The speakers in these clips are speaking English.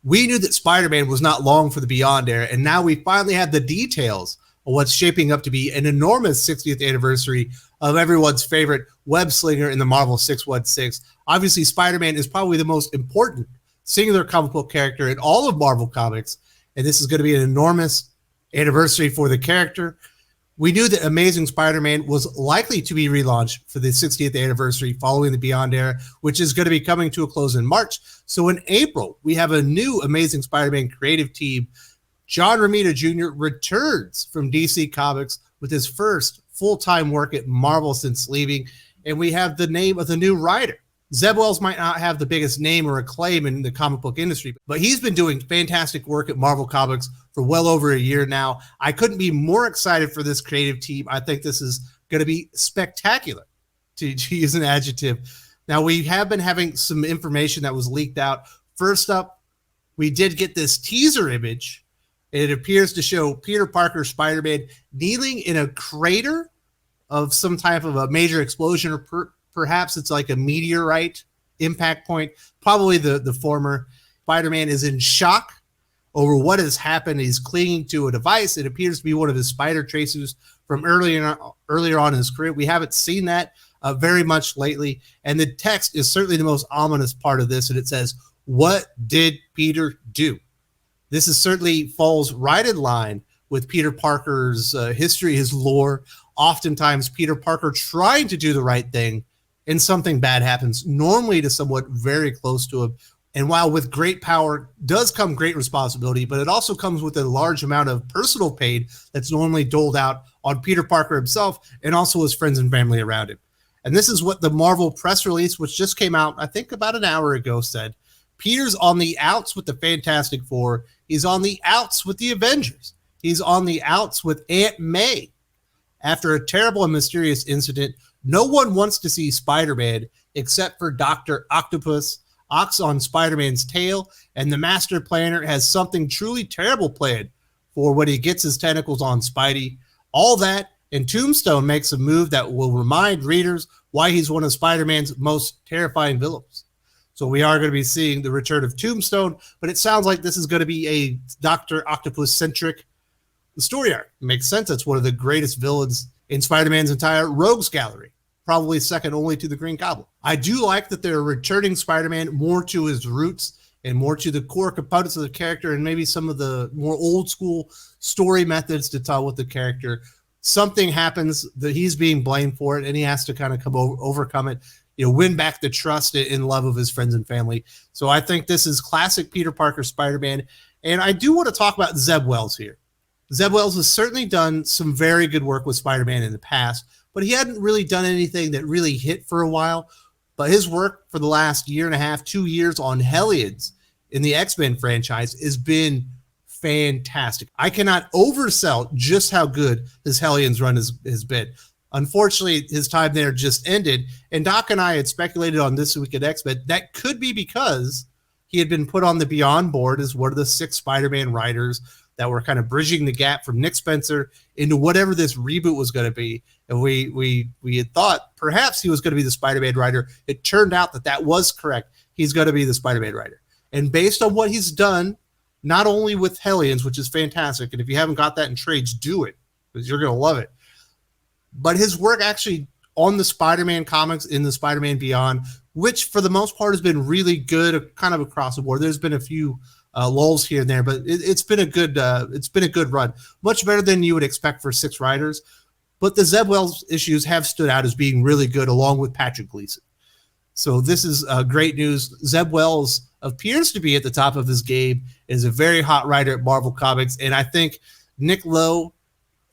We knew that Spider-Man was not long for the Beyond era, and now we finally have the details of what's shaping up to be an enormous 60th anniversary of everyone's favorite web slinger in the Marvel 616. Obviously, Spider-Man is probably the most important singular comic book character in all of Marvel Comics, and this is going to be an enormous anniversary for the character. We knew that Amazing Spider-Man was likely to be relaunched for the 60th anniversary following the Beyond era, which is going to be coming to a close in March. So in April, we have a new Amazing Spider-Man creative team. John Romita Jr. returns from DC Comics with his first full-time work at Marvel since leaving, and we have the name of the new writer. Zeb Wells might not have the biggest name or acclaim in the comic book industry, but he's been doing fantastic work at Marvel Comics for well over a year now. I couldn't be more excited for this creative team. I think this is going to be spectacular, to use an adjective. Now, we have been having some information that was leaked out. First up, we did get this teaser image. It appears to show Peter Parker Spider-Man kneeling in a crater of some type of a major explosion, or perhaps it's like a meteorite impact point, probably the former. Spider-Man is in shock over what has happened. He's clinging to a device. It appears to be one of his spider tracers from earlier on in his career. We haven't seen that very much lately. And the text is certainly the most ominous part of this. And it says, "What did Peter do?" This is certainly falls right in line with Peter Parker's history, his lore. Oftentimes, Peter Parker trying to do the right thing, and something bad happens, normally to someone very close to him. And while with great power does come great responsibility, but it also comes with a large amount of personal pain that's normally doled out on Peter Parker himself and also his friends and family around him. And this is what the Marvel press release, which just came out, I think about an hour ago, said. Peter's on the outs with the Fantastic Four. He's on the outs with the Avengers. He's on the outs with Aunt May. After a terrible and mysterious incident, no one wants to see Spider-Man except for Dr. Octopus, Ox on Spider-Man's tail, and the Master Planner has something truly terrible planned for when he gets his tentacles on Spidey. All that, and Tombstone makes a move that will remind readers why he's one of Spider-Man's most terrifying villains. So we are going to be seeing the return of Tombstone, but it sounds like this is going to be a Dr. Octopus-centric story arc. It makes sense. It's one of the greatest villains in Spider-Man's entire rogues gallery, probably second only to the Green Goblin. I do like that they're returning Spider-Man more to his roots and more to the core components of the character, and maybe some of the more old school story methods to tell with the character. Something happens that he's being blamed for it, and he has to kind of overcome it, win back the trust and love of his friends and family. So I think this is classic Peter Parker Spider-Man. And I do want to talk about Zeb Wells here. Zeb Wells has certainly done some very good work with Spider-Man in the past, but he hadn't really done anything that really hit for a while. But his work for the last year and a half, 2 years on Hellions in the X-Men franchise has been fantastic. I cannot oversell just how good his Hellions run has been. Unfortunately, his time there just ended, and Doc and I had speculated on This Week at X-Men that could be because he had been put on the Beyond board as one of the 6 Spider-Man writers that were kind of bridging the gap from Nick Spencer into whatever this reboot was going to be. And we had thought perhaps he was going to be the Spider-Man writer. It turned out that was correct. He's going to be the Spider-Man writer. And based on what he's done, not only with Hellions, which is fantastic, and if you haven't got that in trades, do it, because you're going to love it. But his work actually on the Spider-Man comics in the Spider-Man Beyond, which for the most part has been really good, kind of across the board. There's been a few lulls here and there, but it's been a good run, much better than you would expect for 6 writers. But the Zeb Wells issues have stood out as being really good, along with Patrick Gleason. So this is great news. Zeb Wells appears to be at the top of his game, is a very hot writer at Marvel Comics, and I think Nick Lowe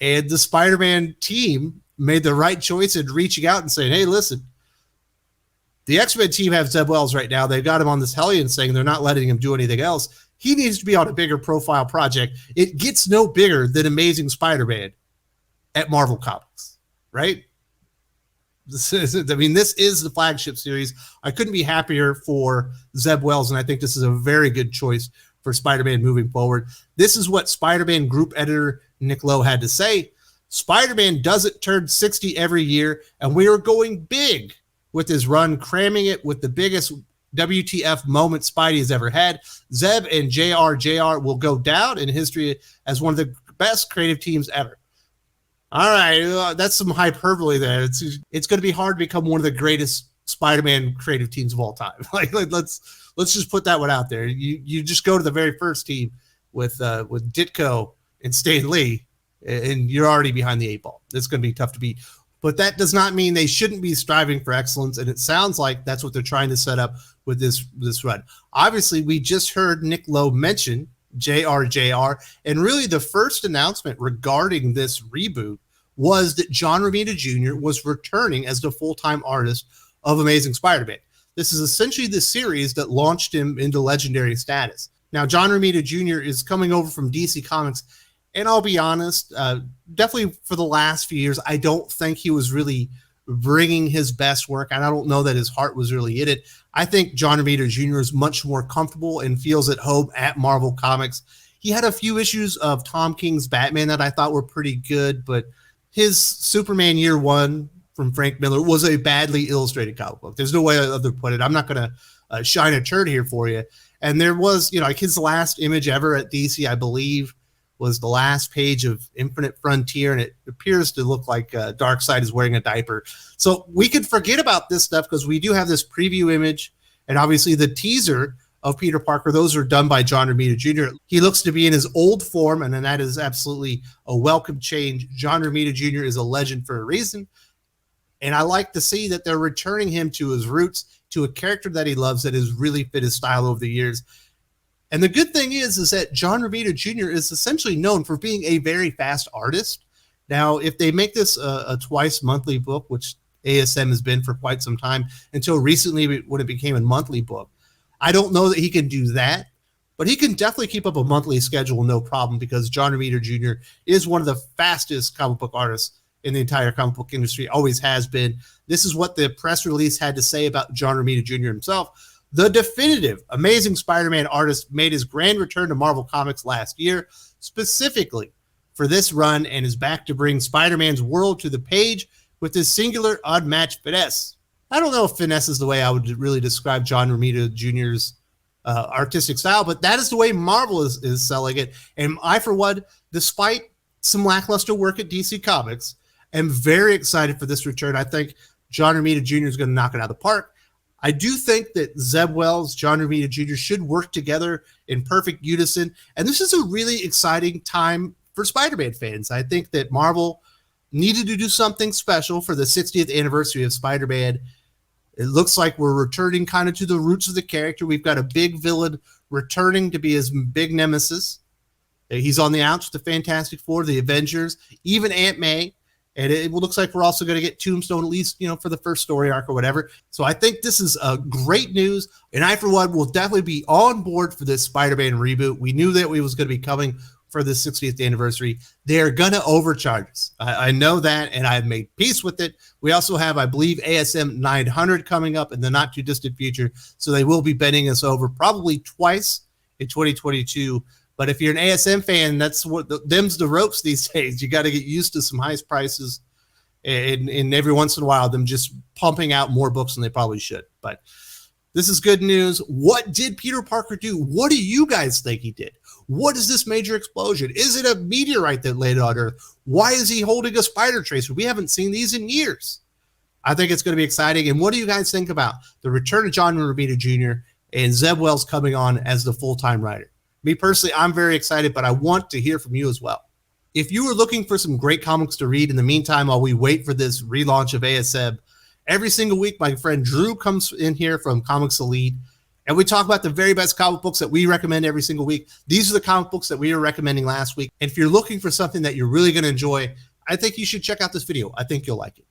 and the Spider-Man team made the right choice in reaching out and saying, hey, listen, the X-Men team have Zeb Wells right now. They've got him on this Hellion saying they're not letting him do anything else. He needs to be on a bigger profile project. It gets no bigger than Amazing Spider-Man at Marvel Comics, right? This is the flagship series. I couldn't be happier for Zeb Wells, and I think this is a very good choice for Spider-Man moving forward. This is what Spider-Man group editor Nick Lowe had to say. Spider-Man doesn't turn 60 every year, and we are going big with his run, cramming it with the biggest WTF moment Spidey has ever had. Zeb and Jr. will go down in history as one of the best creative teams ever. All right, that's some hyperbole there. It's going to be hard to become one of the greatest Spider-Man creative teams of all time. Let's just put that one out there. You just go to the very first team with Ditko and Stan Lee, and you're already behind the 8 ball. It's going to be tough to beat. But that does not mean they shouldn't be striving for excellence, and it sounds like that's what they're trying to set up with this run. Obviously, we just heard Nick Lowe mention Jr. And really the first announcement regarding this reboot was that John Romita Jr. was returning as the full-time artist of Amazing Spider-Man. This is essentially the series that launched him into legendary status. Now, John Romita Jr. is coming over from DC Comics, and I'll be honest, definitely for the last few years, I don't think he was really bringing his best work, and I don't know that his heart was really in it. I think John Romita Jr. is much more comfortable and feels at home at Marvel Comics. He had a few issues of Tom King's Batman that I thought were pretty good, but his Superman Year One from Frank Miller was a badly illustrated comic book. There's no way other to put it. I'm not going to shine a turd here for you. And there was, like his last image ever at DC, I believe, was the last page of Infinite Frontier, and it appears to look like Darkseid is wearing a diaper. So we could forget about this stuff because we do have this preview image and obviously the teaser of Peter Parker. Those are done by John Romita Jr. He looks to be in his old form, and then that is absolutely a welcome change. John Romita Jr. is a legend for a reason, and I like to see that they're returning him to his roots, to a character that he loves that has really fit his style over the years. And the good thing is that John Romita Jr. is essentially known for being a very fast artist. Now, if they make this a twice monthly book, which ASM has been for quite some time, until recently when it became a monthly book, I don't know that he can do that, but he can definitely keep up a monthly schedule, no problem, because John Romita Jr. is one of the fastest comic book artists in the entire comic book industry, always has been. This is what the press release had to say about John Romita Jr. himself. The definitive Amazing Spider-Man artist made his grand return to Marvel Comics last year, specifically for this run, and is back to bring Spider-Man's world to the page with his singular, unmatched finesse. I don't know if finesse is the way I would really describe John Romita Jr.'s artistic style, but that is the way Marvel is selling it. And I, for one, despite some lackluster work at DC Comics, am very excited for this return. I think John Romita Jr. is going to knock it out of the park. I do think that Zeb Wells, John Romita Jr. should work together in perfect unison. And this is a really exciting time for Spider-Man fans. I think that Marvel needed to do something special for the 60th anniversary of Spider-Man. It looks like we're returning kind of to the roots of the character. We've got a big villain returning to be his big nemesis. He's on the outs with the Fantastic Four, the Avengers, even Aunt May. And it looks like we're also going to get Tombstone, at least, for the first story arc or whatever. So I think this is great news. And I, for one, will definitely be on board for this Spider-Man reboot. We knew that it was going to be coming for the 60th anniversary. They're going to overcharge us. I know that, and I've made peace with it. We also have, I believe, ASM 900 coming up in the not-too-distant future. So they will be bending us over probably twice in 2022. But if you're an ASM fan, that's what them's the ropes these days. You got to get used to some high prices, and every once in a while, them just pumping out more books than they probably should. But this is good news. What did Peter Parker do? What do you guys think he did? What is this major explosion? Is it a meteorite that landed on Earth? Why is he holding a spider tracer? We haven't seen these in years. I think it's going to be exciting. And what do you guys think about the return of John Romita Jr. and Zeb Wells coming on as the full-time writer? Me personally, I'm very excited, but I want to hear from you as well. If you are looking for some great comics to read in the meantime while we wait for this relaunch of ASM, every single week, my friend Drew comes in here from Comics Elite, and we talk about the very best comic books that we recommend every single week. These are the comic books that we were recommending last week. And if you're looking for something that you're really going to enjoy, I think you should check out this video. I think you'll like it.